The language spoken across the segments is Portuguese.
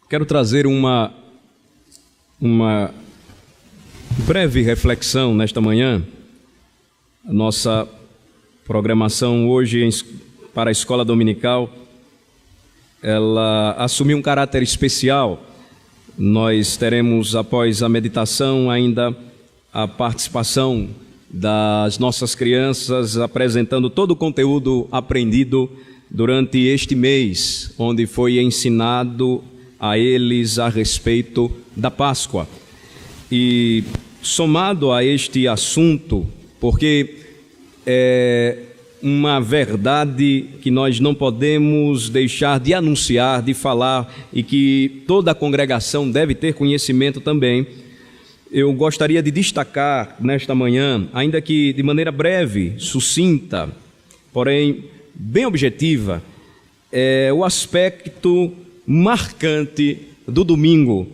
Quero trazer uma breve reflexão nesta manhã. A nossa programação hoje para a escola dominical, ela assumiu um caráter especial. Nós teremos, após a meditação, ainda a participação das nossas crianças, apresentando todo o conteúdo aprendido durante este mês, onde foi ensinado a eles a respeito da Páscoa. E somado a este assunto, porque é uma verdade que nós não podemos deixar de anunciar, de falar, e que toda a congregação deve ter conhecimento também, eu gostaria de destacar nesta manhã, ainda que de maneira breve, sucinta, porém bem objetiva, o aspecto marcante do domingo.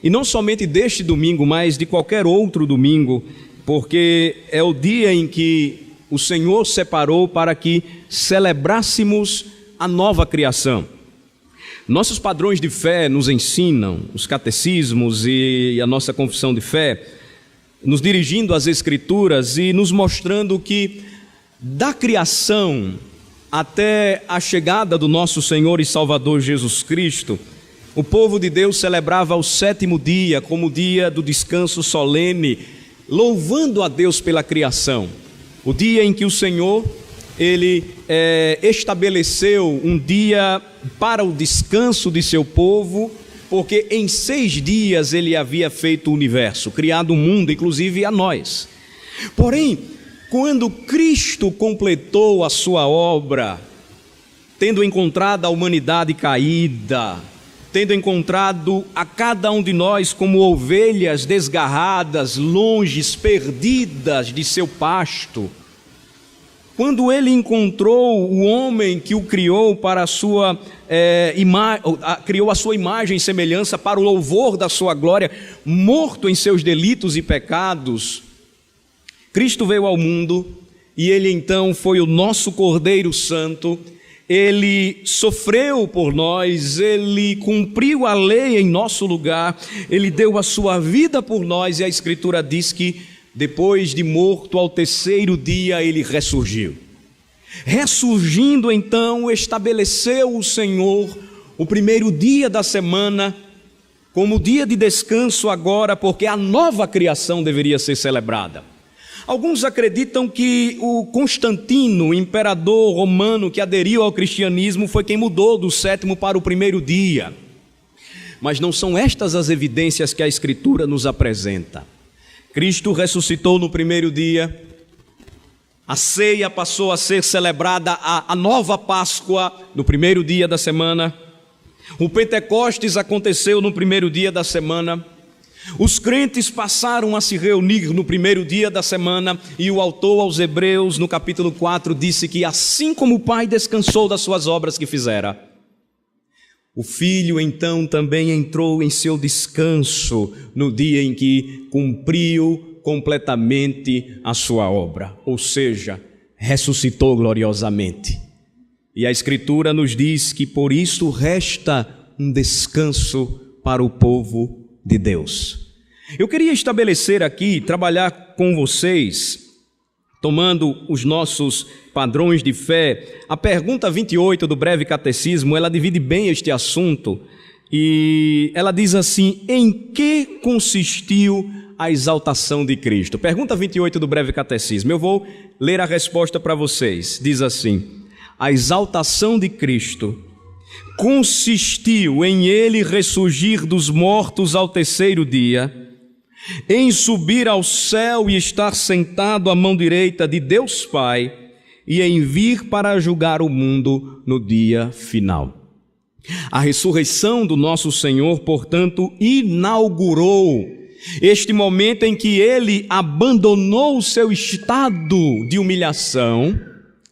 E não somente deste domingo, mas de qualquer outro domingo, porque é o dia em que o Senhor separou para que celebrássemos a nova criação. Nossos padrões de fé nos ensinam, os catecismos e a nossa confissão de fé, nos dirigindo às Escrituras e nos mostrando que da criação até a chegada do nosso Senhor e Salvador Jesus Cristo, o povo de Deus celebrava o sétimo dia como o dia do descanso solene, louvando a Deus pela criação. O dia em que o Senhor, Ele estabeleceu um dia para o descanso de seu povo, porque em 6 dias Ele havia feito o universo, criado o mundo, inclusive a nós. Porém, quando Cristo completou a sua obra, tendo encontrado a humanidade caída, tendo encontrado a cada um de nós como ovelhas desgarradas, longes, perdidas de seu pasto, quando ele encontrou o homem que o criou para a sua criou a sua imagem e semelhança para o louvor da sua glória, morto em seus delitos e pecados, Cristo veio ao mundo e ele então foi o nosso Cordeiro Santo. Ele sofreu por nós, Ele cumpriu a lei em nosso lugar, Ele deu a sua vida por nós, e a Escritura diz que depois de morto, ao 3º dia, Ele ressurgiu. Ressurgindo então, estabeleceu o Senhor o primeiro dia da semana como dia de descanso agora, porque a nova criação deveria ser celebrada. Alguns acreditam que o Constantino, o imperador romano que aderiu ao cristianismo, foi quem mudou do 7º para o 1º dia. Mas não são estas as evidências que a Escritura nos apresenta. Cristo ressuscitou no 1º dia, a ceia passou a ser celebrada, a nova Páscoa, no 1º dia da semana. O Pentecostes aconteceu no 1º dia da semana. Os crentes passaram a se reunir no 1º dia da semana, e o autor aos Hebreus, no capítulo 4, disse que assim como o Pai descansou das suas obras que fizera, o Filho então também entrou em seu descanso no dia em que cumpriu completamente a sua obra, ou seja, ressuscitou gloriosamente. E a Escritura nos diz que por isso resta um descanso para o povo de Deus. Eu queria estabelecer aqui, trabalhar com vocês, tomando os nossos padrões de fé, a pergunta 28 do breve catecismo, ela divide bem este assunto, e ela diz assim: em que consistiu a exaltação de Cristo? Pergunta 28 do breve catecismo, eu vou ler a resposta para vocês, diz assim: a exaltação de Cristo consistiu em ele ressurgir dos mortos ao 3º dia, em subir ao céu e estar sentado à mão direita de Deus Pai, e em vir para julgar o mundo no dia final. A ressurreição do nosso Senhor, portanto, inaugurou este momento em que ele abandonou o seu estado de humilhação,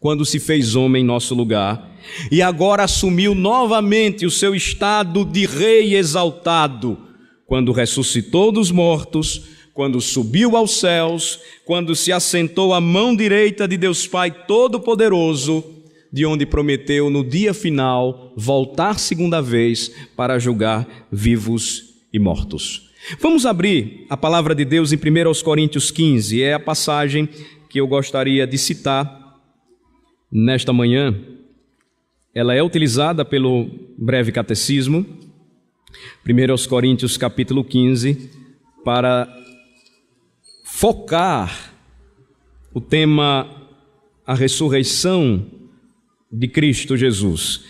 quando se fez homem em nosso lugar, e agora assumiu novamente o seu estado de rei exaltado, quando ressuscitou dos mortos, quando subiu aos céus, quando se assentou à mão direita de Deus Pai Todo-Poderoso, de onde prometeu no dia final voltar segunda vez para julgar vivos e mortos. Vamos abrir a palavra de Deus em 1 Coríntios 15, é a passagem que eu gostaria de citar nesta manhã. Ela é utilizada pelo breve catecismo, 1 Coríntios capítulo 15, para focar o tema a ressurreição de Cristo Jesus.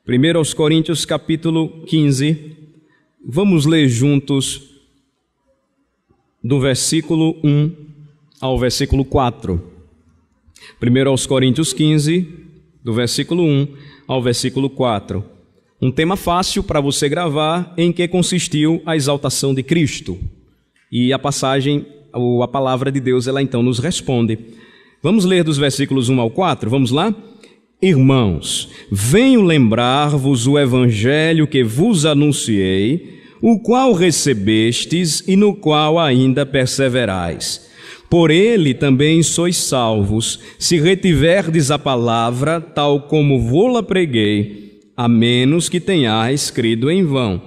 1 Coríntios capítulo 15, vamos ler juntos do versículo 1 ao versículo 4. 1 Coríntios 15, do versículo 1 ao versículo 4. Um tema fácil para você gravar, em que consistiu a exaltação de Cristo. E a passagem, ou a palavra de Deus, ela então nos responde. Vamos ler dos versículos 1 ao 4, vamos lá? Irmãos, venho lembrar-vos o evangelho que vos anunciei, o qual recebestes e no qual ainda perseverais. Por ele também sois salvos, se retiverdes a palavra, tal como vô-la preguei, a menos que tenhais crido em vão.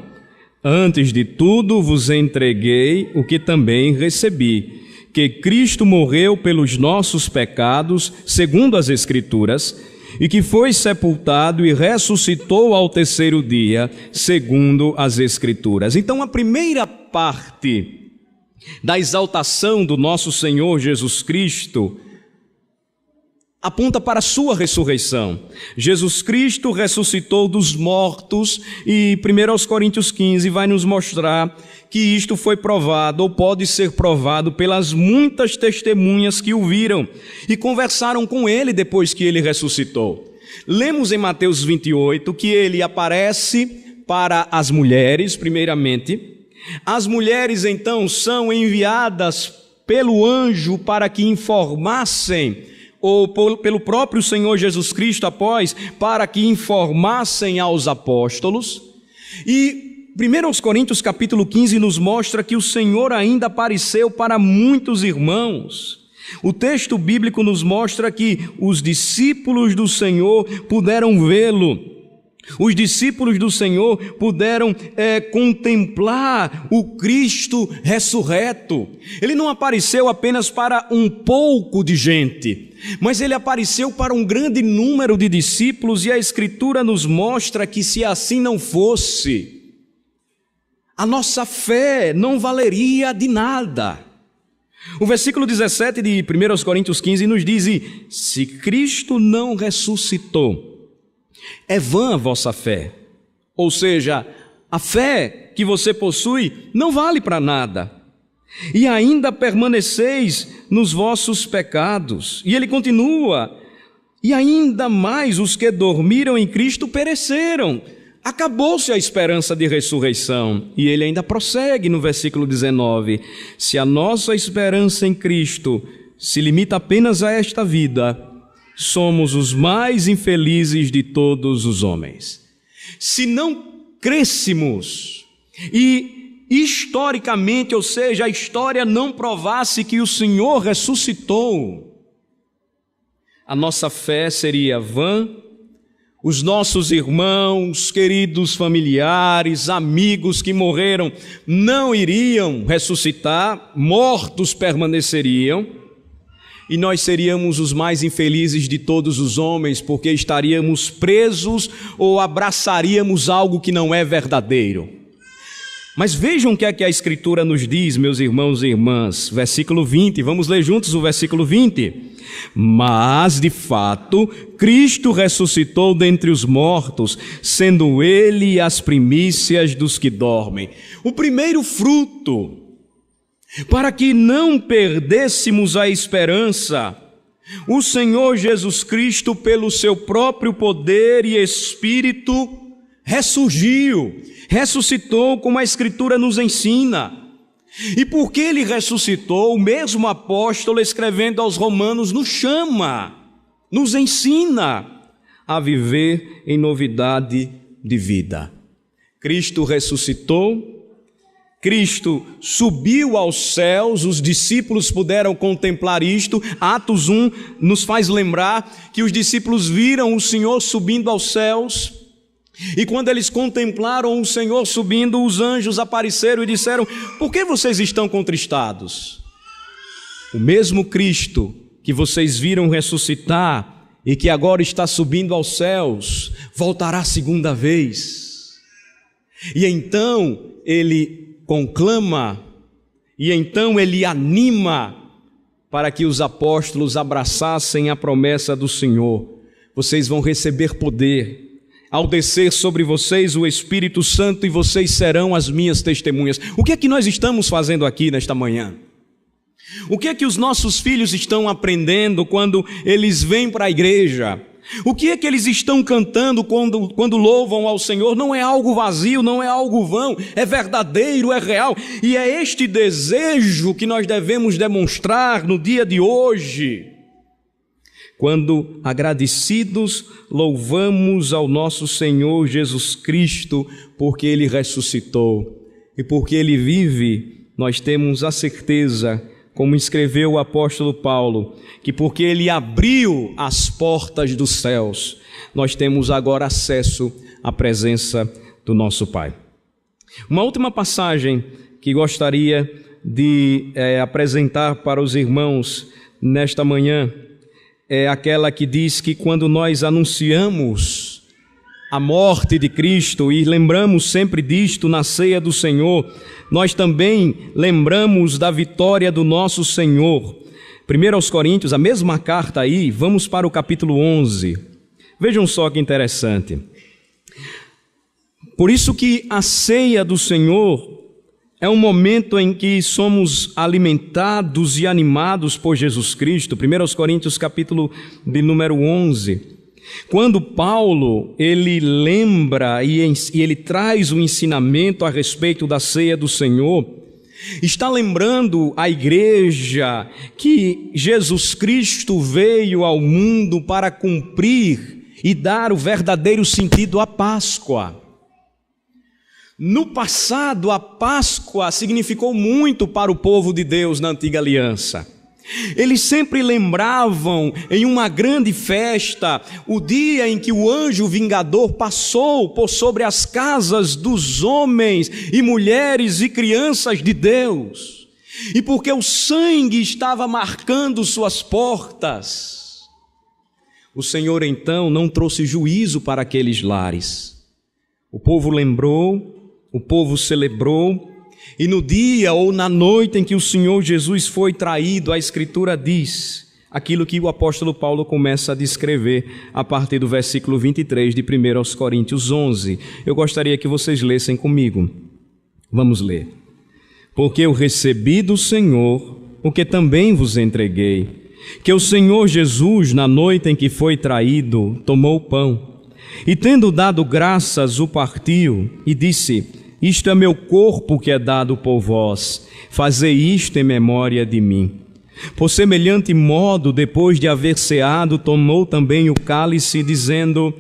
Antes de tudo vos entreguei o que também recebi, que Cristo morreu pelos nossos pecados, segundo as Escrituras, e que foi sepultado e ressuscitou ao terceiro dia, segundo as Escrituras. Então, a primeira parte da exaltação do nosso Senhor Jesus Cristo aponta para a sua ressurreição. Jesus Cristo ressuscitou dos mortos e 1 Coríntios 15 vai nos mostrar que isto foi provado ou pode ser provado pelas muitas testemunhas que o viram e conversaram com ele depois que ele ressuscitou. Lemos em Mateus 28 que ele aparece para as mulheres, primeiramente. As mulheres então são enviadas pelo anjo para que informassem, ou pelo próprio Senhor Jesus Cristo após, para que informassem aos apóstolos. E 1 Coríntios capítulo 15 nos mostra que o Senhor ainda apareceu para muitos irmãos. O texto bíblico nos mostra que os discípulos do Senhor puderam vê-lo. Os discípulos do Senhor puderam contemplar o Cristo ressurreto. Ele não apareceu apenas para um pouco de gente, mas ele apareceu para um grande número de discípulos, e a Escritura nos mostra que, se assim não fosse, a nossa fé não valeria de nada. O versículo 17 de 1 Coríntios 15 nos diz: se Cristo não ressuscitou, é vã a vossa fé. Ou seja, a fé que você possui não vale para nada. E ainda permaneceis nos vossos pecados. E ele continua: e ainda mais os que dormiram em Cristo pereceram. Acabou-se a esperança de ressurreição. E ele ainda prossegue no versículo 19: se a nossa esperança em Cristo se limita apenas a esta vida, somos os mais infelizes de todos os homens. Se não crêssemos e historicamente, ou seja, a história não provasse que o Senhor ressuscitou, a nossa fé seria vã, os nossos irmãos, queridos familiares, amigos que morreram não iriam ressuscitar, mortos permaneceriam, e nós seríamos os mais infelizes de todos os homens, porque estaríamos presos ou abraçaríamos algo que não é verdadeiro. Mas vejam o que é que a Escritura nos diz, meus irmãos e irmãs. Versículo 20, vamos ler juntos o versículo 20. Mas, de fato, Cristo ressuscitou dentre os mortos, sendo Ele as primícias dos que dormem. O primeiro fruto, para que não perdêssemos a esperança, o Senhor Jesus Cristo, pelo seu próprio poder e Espírito, ressuscitou, como a Escritura nos ensina. E porque ele ressuscitou, o mesmo apóstolo, escrevendo aos Romanos, nos chama, nos ensina a viver em novidade de vida. Cristo ressuscitou, Cristo subiu aos céus, os discípulos puderam contemplar isto. Atos 1 nos faz lembrar que os discípulos viram o Senhor subindo aos céus, e quando eles contemplaram o Senhor subindo, os anjos apareceram e disseram: por que vocês estão contristados? O mesmo Cristo que vocês viram ressuscitar e que agora está subindo aos céus, voltará segunda vez. E então ele conclama, e então ele anima para que os apóstolos abraçassem a promessa do Senhor: vocês vão receber poder ao descer sobre vocês o Espírito Santo, e vocês serão as minhas testemunhas. O que é que nós estamos fazendo aqui nesta manhã? O que é que os nossos filhos estão aprendendo quando eles vêm para a igreja? O que é que eles estão cantando quando louvam ao Senhor? Não é algo vazio, não é algo vão, é verdadeiro, é real. E é este desejo que nós devemos demonstrar no dia de hoje, quando agradecidos louvamos ao nosso Senhor Jesus Cristo, porque Ele ressuscitou e porque Ele vive. Nós temos a certeza, como escreveu o apóstolo Paulo, que porque Ele abriu as portas dos céus, nós temos agora acesso à presença do nosso Pai. Uma última passagem que gostaria de apresentar para os irmãos nesta manhã é aquela que diz que quando nós anunciamos a morte de Cristo, e lembramos sempre disto na ceia do Senhor, nós também lembramos da vitória do nosso Senhor. 1 Coríntios, a mesma carta aí, vamos para o capítulo 11. Vejam só que interessante. Por isso que a ceia do Senhor é um momento em que somos alimentados e animados por Jesus Cristo. 1 Coríntios, capítulo de número 11. Quando Paulo, ele lembra e ele traz o ensinamento a respeito da ceia do Senhor, está lembrando a igreja que Jesus Cristo veio ao mundo para cumprir e dar o verdadeiro sentido à Páscoa. No passado, a Páscoa significou muito para o povo de Deus na antiga aliança. Eles sempre lembravam em uma grande festa o dia em que o anjo vingador passou por sobre as casas dos homens e mulheres e crianças de Deus. E porque o sangue estava marcando suas portas, o Senhor então não trouxe juízo para aqueles lares. O povo lembrou, o povo celebrou, e no dia ou na noite em que o Senhor Jesus foi traído, a Escritura diz aquilo que o apóstolo Paulo começa a descrever a partir do versículo 23 de 1 Coríntios 11. Eu gostaria que vocês lessem comigo. Vamos ler. Porque eu recebi do Senhor o que também vos entreguei, que o Senhor Jesus, na noite em que foi traído, tomou o pão, e tendo dado graças, o partiu, e disse: isto é meu corpo que é dado por vós, fazei isto em memória de mim. Por semelhante modo, depois de haver ceado, tomou também o cálice, dizendo: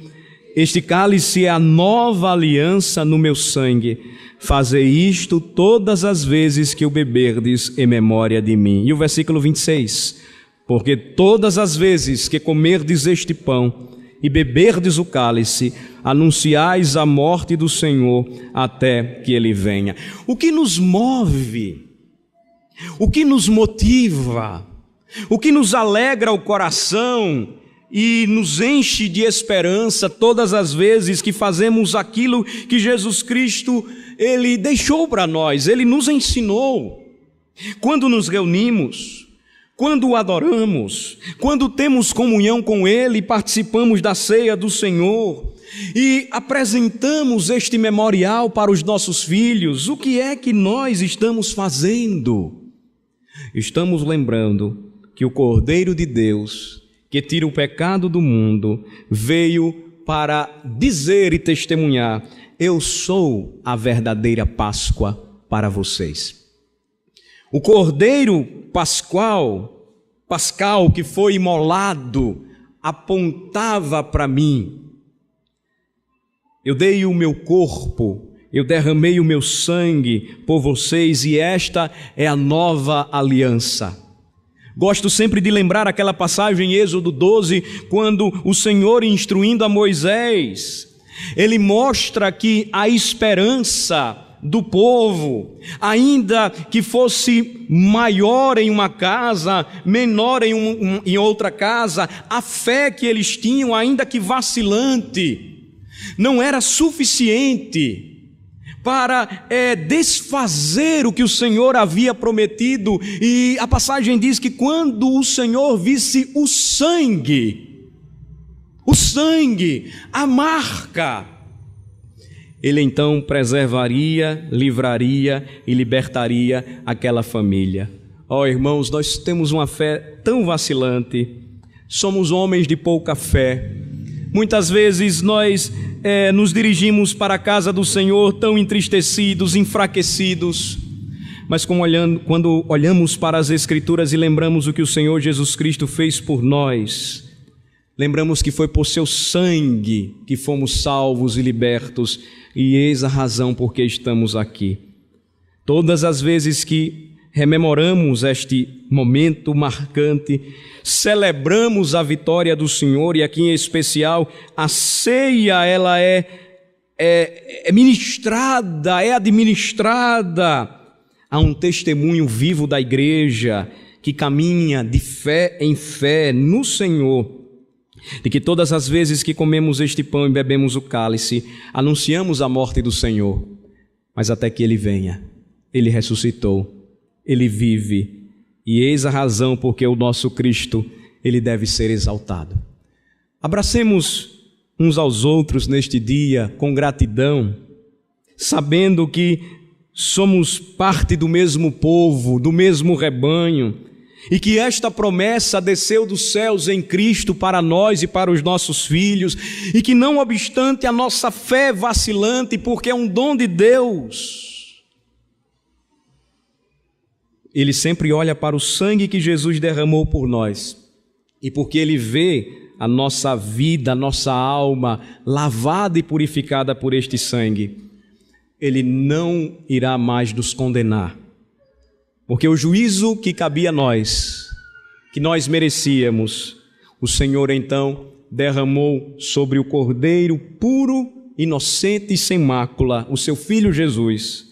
este cálice é a nova aliança no meu sangue, fazei isto todas as vezes que o beberdes em memória de mim. E o versículo 26, porque todas as vezes que comerdes este pão e beberdes o cálice, anunciais a morte do Senhor até que Ele venha. O que nos move, o que nos motiva, o que nos alegra o coração e nos enche de esperança todas as vezes que fazemos aquilo que Jesus Cristo, Ele deixou para nós, Ele nos ensinou. Quando nos reunimos, quando o adoramos, quando temos comunhão com Ele, participamos da ceia do Senhor e apresentamos este memorial para os nossos filhos, o que é que nós estamos fazendo? Estamos lembrando que o Cordeiro de Deus, que tira o pecado do mundo, veio para dizer e testemunhar: eu sou a verdadeira Páscoa para vocês. O Cordeiro pascal que foi imolado, apontava para mim. Eu dei o meu corpo, Eu derramei o meu sangue por vocês e esta é a nova aliança. Gosto sempre de lembrar aquela passagem em Êxodo 12, quando o Senhor, instruindo a Moisés, ele mostra que a esperança do povo, ainda que fosse maior em uma casa, menor em outra casa, a fé que eles tinham, ainda que vacilante, não era suficiente para desfazer o que o Senhor havia prometido. E a passagem diz que quando o Senhor visse o sangue, a marca, Ele então preservaria, livraria e libertaria aquela família. Ó irmãos, nós temos uma fé tão vacilante, somos homens de pouca fé. Muitas vezes nós nos dirigimos para a casa do Senhor tão entristecidos, enfraquecidos, mas quando olhamos para as Escrituras e lembramos o que o Senhor Jesus Cristo fez por nós, lembramos que foi por seu sangue que fomos salvos e libertos, e eis a razão por que estamos aqui. Todas as vezes que rememoramos este momento marcante, celebramos a vitória do Senhor, e aqui em especial a ceia, ela é ministrada, é administrada a um testemunho vivo da igreja que caminha de fé em fé no Senhor, de que todas as vezes que comemos este pão e bebemos o cálice, anunciamos a morte do Senhor, mas até que Ele venha. Ele ressuscitou, Ele vive, e eis a razão porque o nosso Cristo, Ele deve ser exaltado. Abracemos uns aos outros neste dia com gratidão, sabendo que somos parte do mesmo povo, do mesmo rebanho, e que esta promessa desceu dos céus em Cristo para nós e para os nossos filhos, e que não obstante a nossa fé vacilante, porque é um dom de Deus, Ele sempre olha para o sangue que Jesus derramou por nós, e porque Ele vê a nossa vida, a nossa alma lavada e purificada por este sangue, Ele não irá mais nos condenar, porque o juízo que cabia a nós, que nós merecíamos, o Senhor então derramou sobre o Cordeiro puro, inocente e sem mácula, o seu Filho Jesus,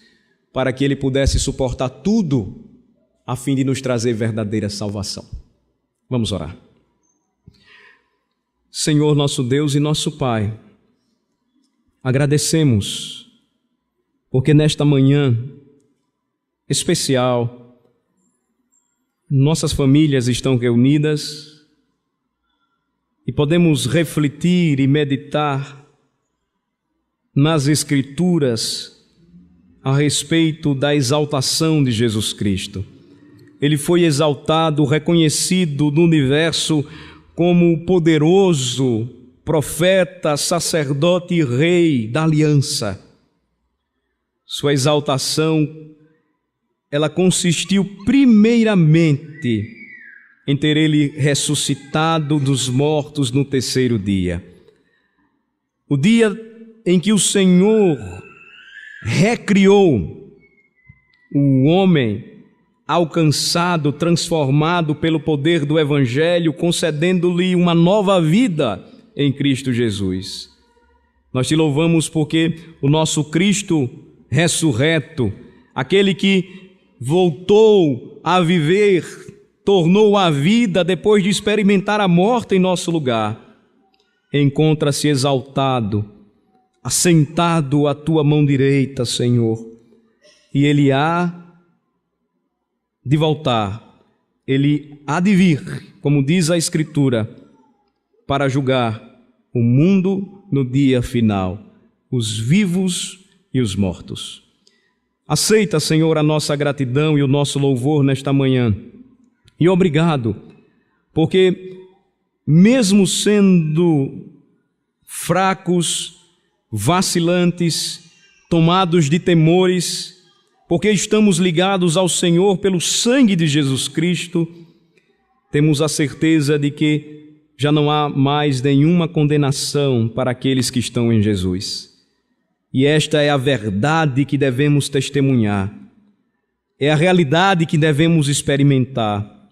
para que Ele pudesse suportar tudo, a fim de nos trazer verdadeira salvação. Vamos orar. Senhor nosso Deus e nosso Pai, agradecemos, porque nesta manhã especial, nossas famílias estão reunidas e podemos refletir e meditar nas Escrituras a respeito da exaltação de Jesus Cristo. Ele foi exaltado, reconhecido no universo como poderoso profeta, sacerdote e rei da aliança. Sua exaltação, ela consistiu primeiramente em ter Ele ressuscitado dos mortos no terceiro dia. O dia em que o Senhor recriou o homem, alcançado, transformado pelo poder do Evangelho, concedendo-lhe uma nova vida em Cristo Jesus. Nós te louvamos porque o nosso Cristo ressurreto, aquele que voltou a viver, tornou a vida depois de experimentar a morte em nosso lugar, encontra-se exaltado, assentado à tua mão direita, Senhor, e Ele há de voltar, Ele há de vir, como diz a Escritura, para julgar o mundo no dia final, os vivos e os mortos. Aceita, Senhor, a nossa gratidão e o nosso louvor nesta manhã. E obrigado, porque mesmo sendo fracos, vacilantes, tomados de temores, porque estamos ligados ao Senhor pelo sangue de Jesus Cristo, temos a certeza de que já não há mais nenhuma condenação para aqueles que estão em Jesus. E esta é a verdade que devemos testemunhar, é a realidade que devemos experimentar,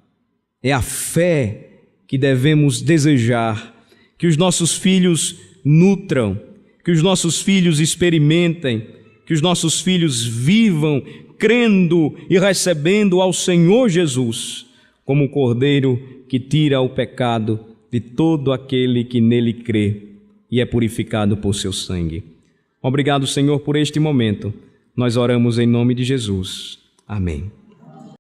é a fé que devemos desejar, que os nossos filhos nutram, que os nossos filhos experimentem, que os nossos filhos vivam crendo e recebendo ao Senhor Jesus como o Cordeiro que tira o pecado de todo aquele que nele crê e é purificado por seu sangue. Obrigado, Senhor, por este momento. Nós oramos em nome de Jesus. Amém.